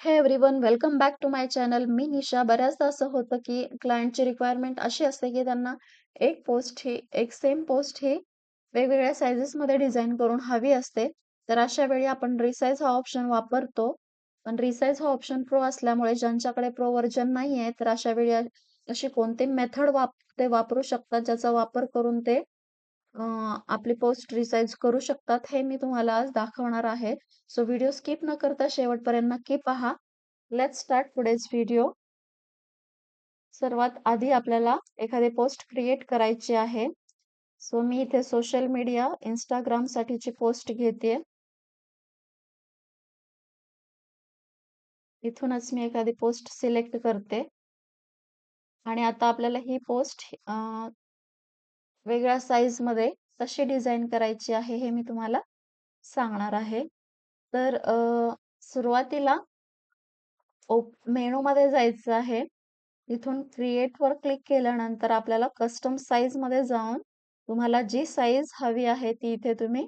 हे everyone welcome back to my channel. मी निशा. बऱ्याचदा असं होतं की क्लायंटची रिक्वायरमेंट अशी असते की त्यांना एक सेम पोस्ट ही वेगवेगळ्या साइजेसमध्ये डिझाइन करून हवी असते. तर अशा वेळी आपण रिसाइज हा ऑप्शन वापरतो. पण रिसाइज हा ऑप्शन प्रो असल्यामुळे ज्यांच्याकडे प्रो व्हर्जन नाहीये तर अशा वेळी अशी कोणती मेथड ते वापरू शकतात ज्याचा वापर करून ते आपली पोस्ट रिसाइज करू शकतात. हे मी तुम्हाला आज दाखवणार आहे. सो व्हिडिओ स्किप न करता शेवटपर्यंत नक्की पहा. Let's start today's video. सर्वात आधी आपल्याला एखादी पोस्ट क्रिएट करायची आहे. सो मी इथे सोशल मीडिया इंस्टाग्राम साठीची पोस्ट घेते. इथूनच मी एखादी पोस्ट सिलेक्ट करते आणि आता आपल्याला ही पोस्ट वेगळ्या साईज मध्ये कशी डिझाइन करायची आहे हे मी तुम्हाला सांगणार आहे. तर सुरुवातीला मेनू मध्ये जायचं आहे. इथून क्रिएट वर क्लिक केल्यानंतर आपल्याला कस्टम साईज मध्ये जाऊन तुम्हाला जी साईज हवी आहे ती इथे तुम्ही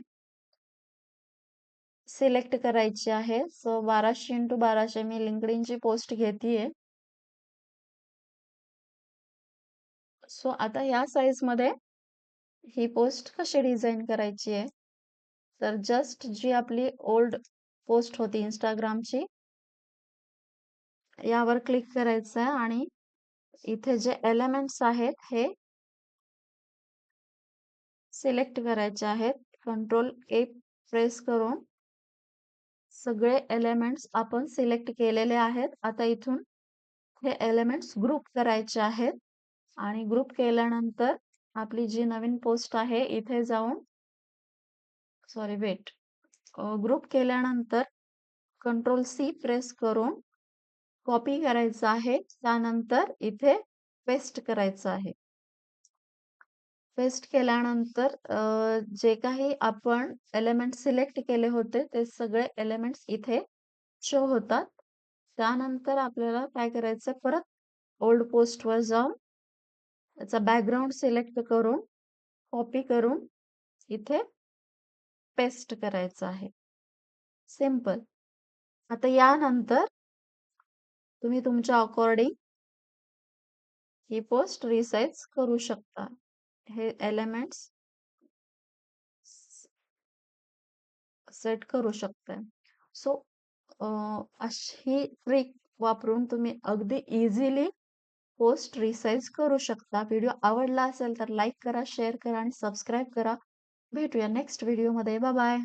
सिलेक्ट करायची आहे. सो 1200x1200 मी लिंक्डइनची पोस्ट घेतेय. सो आता ह्या साईज मध्ये ही पोस्ट कशी डिझाइन करायची आहे, तर जस्ट जी आपली ओल्ड पोस्ट होती इंस्टाग्रामची यावर क्लिक करायचं आहे आणि इथे जे एलिमेंट्स आहेत हे सिलेक्ट करायचे आहेत. Ctrl+A प्रेस करून सगळे एलिमेंट्स आपण सिलेक्ट केलेले आहेत. आता इथून हे एलिमेंट्स ग्रुप करायचे आहेत आणि ग्रुप केल्यानंतर आपली जी नवीन पोस्ट आहे इथे जाऊन ग्रुप केल्यानंतर Ctrl+C प्रेस करून कॉपी करायचं आहे. त्यानंतर इथे पेस्ट करायचं आहे. पेस्ट केल्यानंतर जे काही आपण एलिमेंट सिलेक्ट केले होते ते सगळे एलिमेंट्स इथे शो होतात. त्यानंतर आपल्याला काय करायचं, परत ओल्ड पोस्ट वर जाऊन त्याचा बॅकग्राऊंड सिलेक्ट करून कॉपी करून इथे पेस्ट करायचं आहे. सिंपल. आता यानंतर तुम्ही तुमच्या अकॉर्डिंग ही पोस्ट रिसाइज करू शकता. हे एलिमेंट्स सेट करू शकता. सो अशी ट्रिक वापरून तुम्ही अगदी इझिली पोस्ट रिसाइज करू शकता. व्हिडिओ आवडला असेल तर लाईक करा, शेअर करा आणि सबस्क्राईब करा. भेटूया नेक्स्ट व्हिडिओमध्ये. Bye bye.